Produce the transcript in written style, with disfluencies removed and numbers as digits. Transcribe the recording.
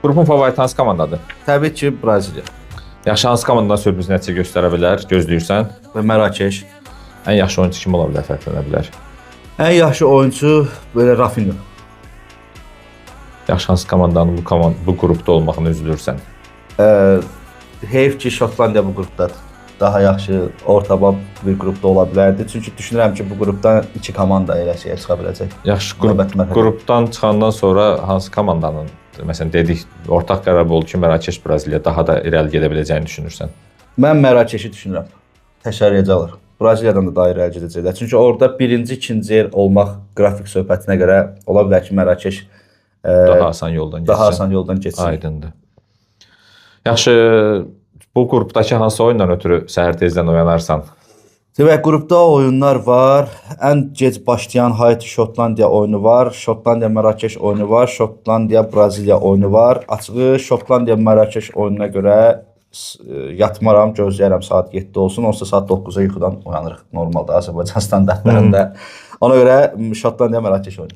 Qrupun favoriti hansı komandadır? Təbii ki, Braziliya Yaxşı hansı komandadan sürpriz nəticə göstərə bilər, gözləyirsən? və Mərakeş. Ən yaxşı oyunçu kim ola bilər, fərqlənə bilər? Ən yaxşı oyuncu belə Rafinha. Yaxşı hansı komandanın bu qrupda olmağını üzülürsən? Heyf ki, Şotlandiya bu qrupdadır. Daha yaxşı ortabab bir qrupda ola bilərdi. Çünki düşünürəm ki, bu qrupdan iki komanda elə şeyə çıxa biləcək. Yaxşı Növbəti mərhələ. qrupdan çıxandan sonra hansı komandanın, məsələn dedik, ortaq qərar oldu ki, Mərakeş Braziliya daha da irəli gedə biləcəyini düşünürsən? Mən Mərakeşi düşünürəm. Təşərrüyəcə alır. Braziliyadan da daha irəli gedəcəklər. Çünki orada birinci, ikinci yer olmaq qrafik söhbətinə görə ola bilər ki, Mərakeş Daha asan yoldan getsin. daha asan yoldan getsin. Aydındır. Yaxşı, bu qrupdakı hansı oyundan ötürü səhər tezdən oyanarsan? Demək, qrupda oyunlar var. Ən gec başlayan Haiti Şotlandiya oyunu var. Şotlandiya Mərakeş oyunu var. Şotlandiya Braziliya oyunu var. Açığı Şotlandiya Mərakeş oyununa görə yatmaram, gözləyərəm saat 7 olsun. Olsa saat 9-a yuxudan oyanırıq normalda Azərbaycan standartlarında. Ona görə Şotlandiya Mərakeş oyunu.